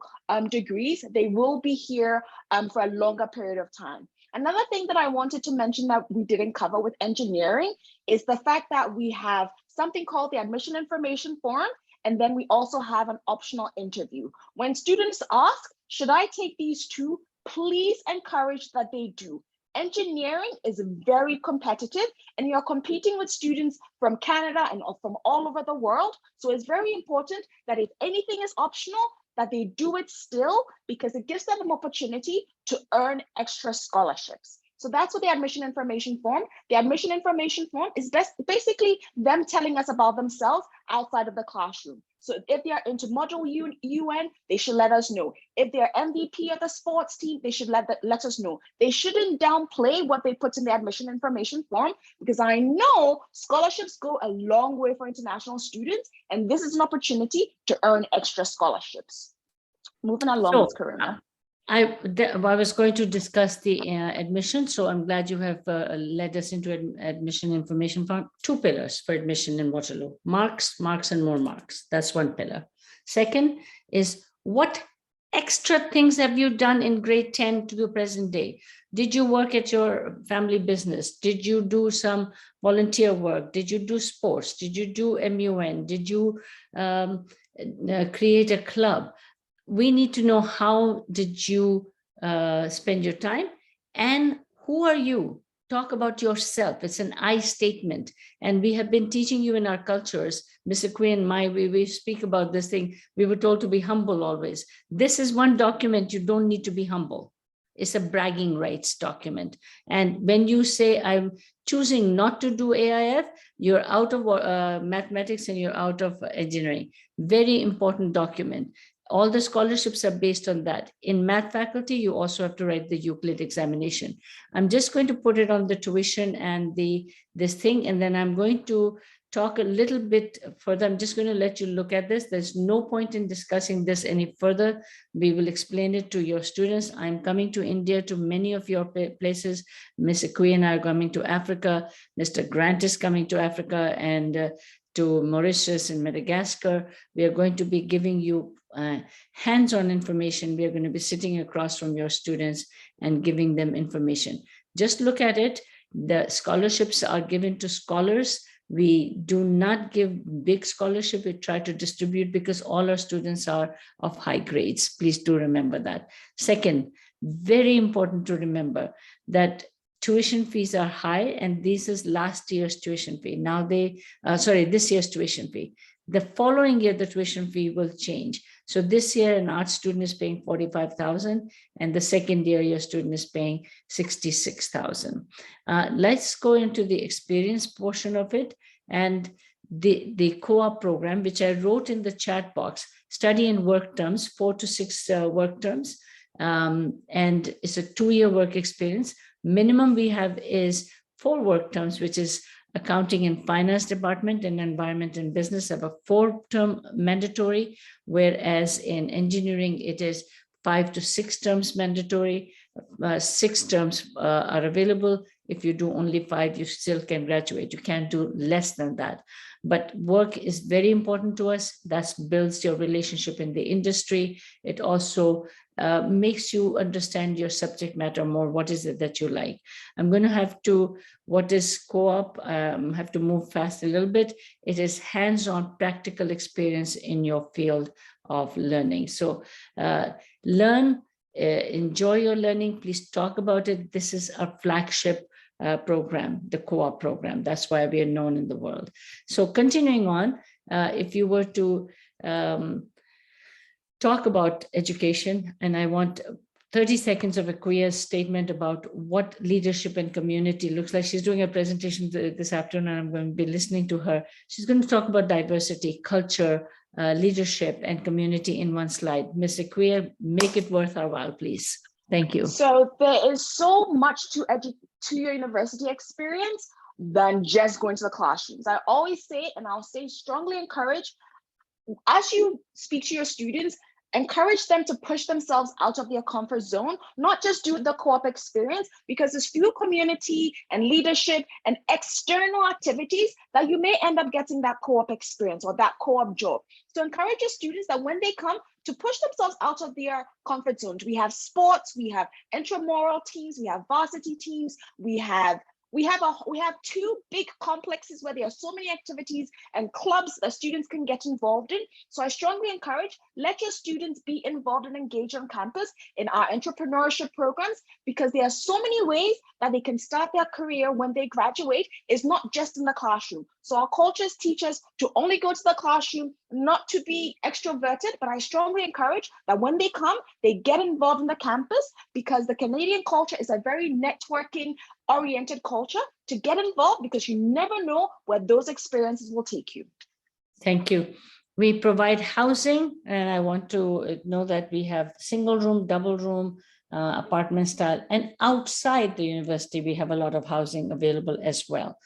degrees, they will be here for a longer period of time. Another thing that I wanted to mention that we didn't cover with engineering is the fact that we have something called the admission information form, and then we also have an optional interview. When students ask, should I take these 2? Please encourage that they do. Engineering is very competitive, and you're competing with students from Canada and from all over the world. So it's very important that if anything is optional, that they do it still, because it gives them an opportunity to earn extra scholarships. So that's what the admission information form. The admission information form is basically them telling us about themselves outside of the classroom. So if they are into Module UN, they should let us know. If they're MVP of the sports team, they should let us know. They shouldn't downplay what they put in the admission information form, because I know scholarships go a long way for international students, and this is an opportunity to earn extra scholarships. Moving along, So, Ms. Karuna. I was going to discuss the admission, so I'm glad you have led us into admission information from 2 pillars for admission in Waterloo: marks, marks, and more marks. That's 1 pillar. Second is, what extra things have you done in grade 10 to the present day? Did you work at your family business? Did you do some volunteer work? Did you do sports? Did you do MUN? Did you create a club? We need to know, how did you spend your time, and who are you? Talk about yourself. It's an I statement. And we have been teaching you in our cultures, Mr. Quinn, we speak about this thing. We were told to be humble always. This is one document you don't need to be humble. It's a bragging rights document. And when you say, I'm choosing not to do AIF, you're out of mathematics and you're out of engineering. Very important document. All the scholarships are based on that. In math faculty, you also have to write the Euclid examination. I'm just going to put it on the tuition and this thing, and then I'm going to talk a little bit further. I'm just going to let you look at this. There's no point in discussing this any further. We will explain it to your students. I'm coming to India, to many of your places. Ms. Akui and I are coming to Africa. Mr. Grant is coming to Africa and to Mauritius and Madagascar. We are going to be giving you hands-on information. We are going to be sitting across from your students and giving them information. Just look at it. The scholarships are given to scholars. We do not give big scholarship. We try to distribute because all our students are of high grades. Please do remember that. Second, very important to remember that tuition fees are high, and this is last year's tuition fee. Now this year's tuition fee. The following year, the tuition fee will change. So this year, an art student is paying 45,000, and the second year, your student is paying 66,000. Let's go into the experience portion of it, and the co-op program, which I wrote in the chat box, study and work terms, 4 to 6 work terms, and it's a 2-year work experience. Minimum we have is 4 work terms, which is accounting and finance department, and environment and business have a 4-term mandatory, whereas in engineering it is 5 to 6 terms mandatory. 6 terms are available. If you do only 5, you still can graduate. You can't do less than that. But work is very important to us. That builds your relationship in the industry. It also makes you understand your subject matter more. What is it that you like? I'm going to have to, what is co-op? Have to move fast a little bit. It is hands-on practical experience in your field of learning. So learn, enjoy your learning. Please talk about it. This is our flagship program, the co-op program. That's why we are known in the world. So continuing on, if you were to talk about education, and I want 30 seconds of Akuya's statement about what leadership and community looks like. She's doing a presentation this afternoon, and I'm going to be listening to her. She's going to talk about diversity, culture, leadership, and community in one slide. Ms. Akuya, make it worth our while, please. Thank you. So there is so much to your university experience than just going to the classrooms. I always say, and I'll say strongly encourage, as you speak to your students, encourage them to push themselves out of their comfort zone, not just do the co-op experience, because it's through community and leadership and external activities that you may end up getting that co-op experience or that co-op job. So encourage your students that when they come, to push themselves out of their comfort zones. We have sports, we have intramural teams, we have varsity teams, we have 2 big complexes where there are so many activities and clubs that students can get involved in. So I strongly encourage, let your students be involved and engaged on campus in our entrepreneurship programs, because there are so many ways that they can start their career when they graduate. It's not just in the classroom. So our cultures teach us to only go to the classroom, not to be extroverted, but I strongly encourage that when they come, they get involved in the campus, because the Canadian culture is a very networking oriented culture, to get involved, because you never know where those experiences will take you. Thank you. We provide housing, and I want to know that we have single room, double room, apartment style, and outside the university, we have a lot of housing available as well.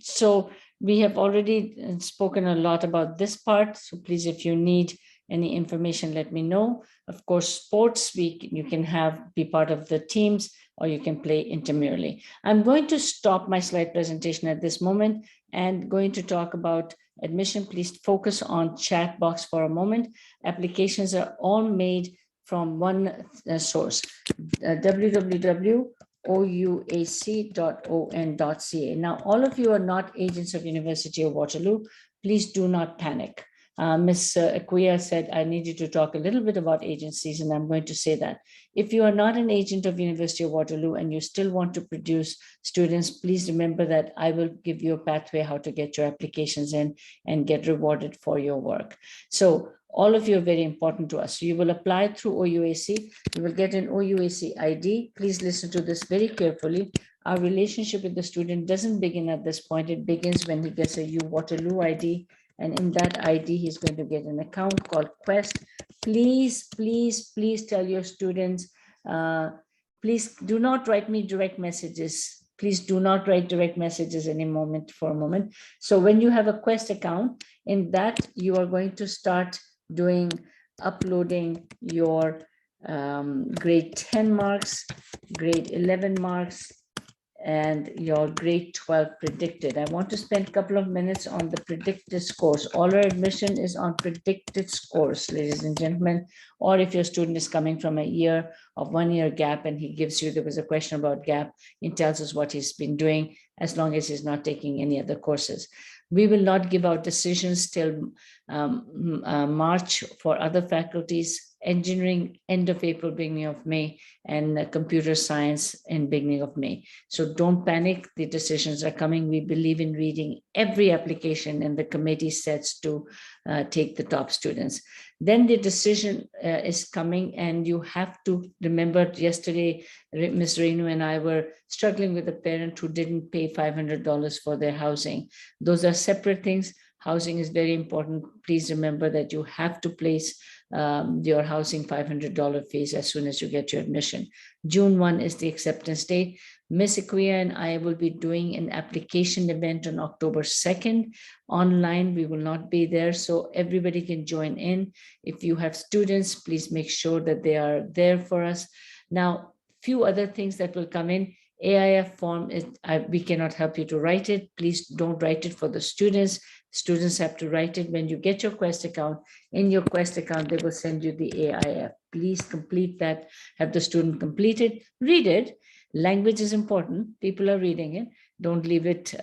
So we have already spoken a lot about this part. So please, if you need Any information, let me know. Of course, sports, you can be part of the teams, or you can play intramurally. I'm going to stop my slide presentation at this moment and going to talk about admission. Please focus on chat box for a moment. Applications are all made from one source, www.ouac.on.ca. Now, all of you are not agents of University of Waterloo. Please do not panic. Ms. Aquia said, I need you to talk a little bit about agencies, and I'm going to say that. If you are not an agent of University of Waterloo and you still want to produce students, please remember that I will give you a pathway how to get your applications in and get rewarded for your work. So all of you are very important to us. So you will apply through OUAC. You will get an OUAC ID. Please listen to this very carefully. Our relationship with the student doesn't begin at this point. It begins when he gets a U Waterloo ID. And in that ID, he's going to get an account called Quest. Please, please, please tell your students, please do not write me direct messages. Please do not write direct messages for a moment. So when you have a Quest account, in that you are going to start uploading your grade 10 marks, grade 11 marks, and your grade 12 predicted. I want to spend a couple of minutes on the predicted scores. All our admission is on predicted scores, ladies and gentlemen. Or if your student is coming from a 1 year gap and he gives you, there was a question about gap, he tells us what he's been doing as long as he's not taking any other courses. We will not give out decisions till March for other faculties, engineering end of April, beginning of May, and computer science in beginning of May. So don't panic, the decisions are coming. We believe in reading every application, and the committee sets to take the top students. Then the decision is coming, and you have to remember, yesterday, Ms. Renu and I were struggling with a parent who didn't pay $500 for their housing. Those are separate things. Housing is very important. Please remember that you have to place your housing $500 fees as soon as you get your admission. June 1 is the acceptance date. Ms. Aquia and I will be doing an application event on October 2nd. Online, we will not be there, so everybody can join in. If you have students, please make sure that they are there for us. Now, few other things that will come in. AIF form, we cannot help you to write it. Please don't write it for the students. Students have to write it. When you get your Quest account, in your Quest account, they will send you the AIF. Please complete that, have the student complete it, read it. Language is important. People are reading it. Don't leave it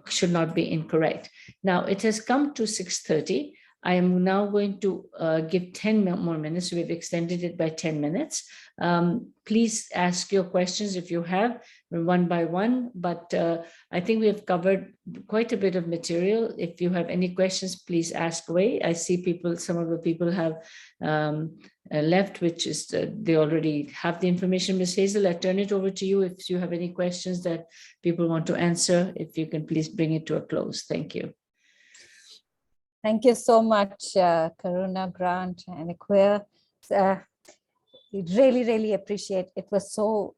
should not be incorrect. Now it has come to 6:30. I am now going to give 10 more minutes. We've extended it by 10 minutes. Please ask your questions if you have, one by one, but I think we have covered quite a bit of material. If you have any questions, please ask away. I see some of the people have left, which is they already have the information. Ms. Hazel, I turn it over to you if you have any questions that people want to answer. If you can please bring it to a close. Thank you. Thank you so much, Karuna, Grant, and Aquia. Really, really appreciate it. Was so,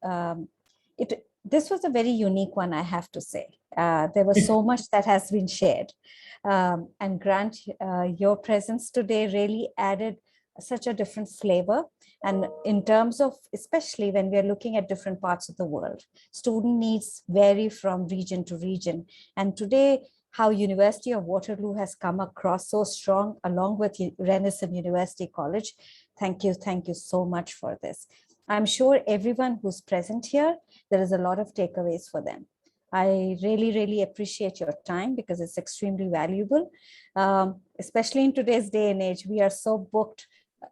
this was a very unique one, I have to say. There was so much that has been shared. And Grant, your presence today really added such a different flavor. And in terms of, especially when we're looking at different parts of the world, student needs vary from region to region. And today, how University of Waterloo has come across so strong along with Renison University College. Thank you so much for this. I'm sure everyone who's present here, there is a lot of takeaways for them. I really, really appreciate your time because it's extremely valuable, especially in today's day and age. We are so booked.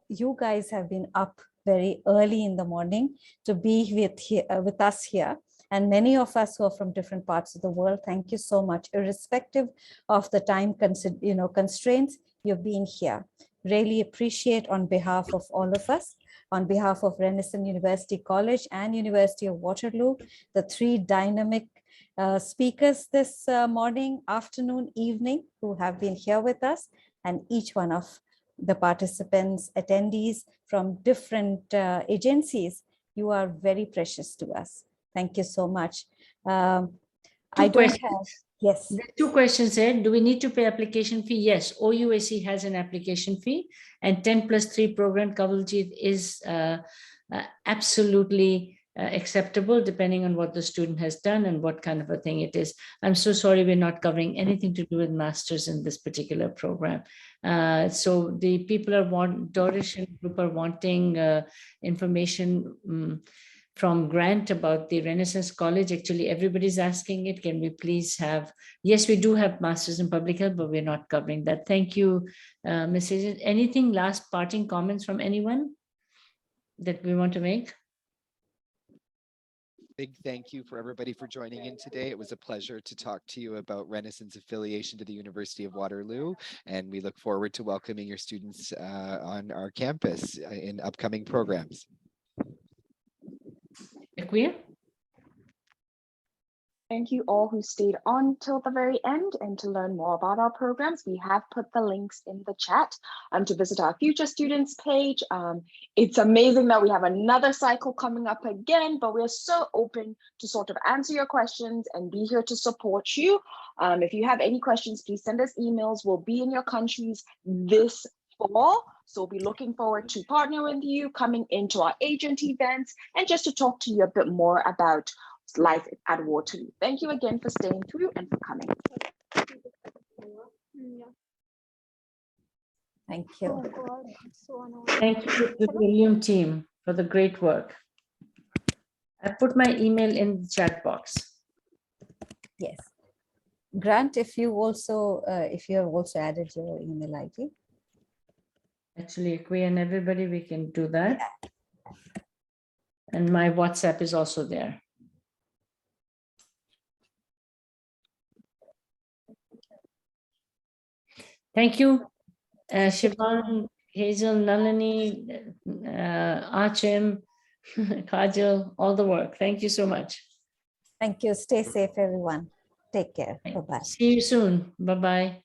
You guys have been up very early in the morning to be with us here. And many of us who are from different parts of the world, thank you so much. Irrespective of the time constraints, you've been here. Really appreciate on behalf of all of us, on behalf of Renison University College and University of Waterloo, the three dynamic speakers this morning, afternoon, evening, who have been here with us, and each one of the participants, attendees from different agencies. You are very precious to us. Thank you so much. I don't questions. have, yes. There are 2 questions here. Do we need to pay application fee? Yes, OUAC has an application fee, and 10+3 program coverage is absolutely acceptable depending on what the student has done and what kind of a thing it is. I'm so sorry we're not covering anything to do with masters in this particular program. So the people Dorish and group are wanting information from Grant about the Renaissance College. Actually, everybody's asking it. Can we please have, yes, we do have masters in public health, but we're not covering that. Thank you, Ms. Agent. Anything last parting comments from anyone that we want to make? Big thank you for everybody for joining in today. It was a pleasure to talk to you about Renaissance affiliation to the University of Waterloo, and we look forward to welcoming your students on our campus in upcoming programs. Aquia? Thank you all who stayed on till the very end, and to learn more about our programs, we have put the links in the chat to visit our future students page. It's amazing that we have another cycle coming up again, but we're so open to sort of answer your questions and be here to support you. If you have any questions, please send us emails. We'll be in your countries this fall, so we'll be looking forward to partnering with you, coming into our agent events, and just to talk to you a bit more about life at Waterloo. Thank you again for staying through and for coming. Thank you. Thank you to the William team for the great work. I put my email in the chat box. Yes. Grant, if you have also added your email ID. Actually, Aquia and everybody, we can do that. Yeah. And my WhatsApp is also there. Thank you, Shivan, Hazel, Nalini, Achim, Kajal, all the work. Thank you so much. Thank you. Stay safe, everyone. Take care. Bye-bye. See you soon. Bye-bye.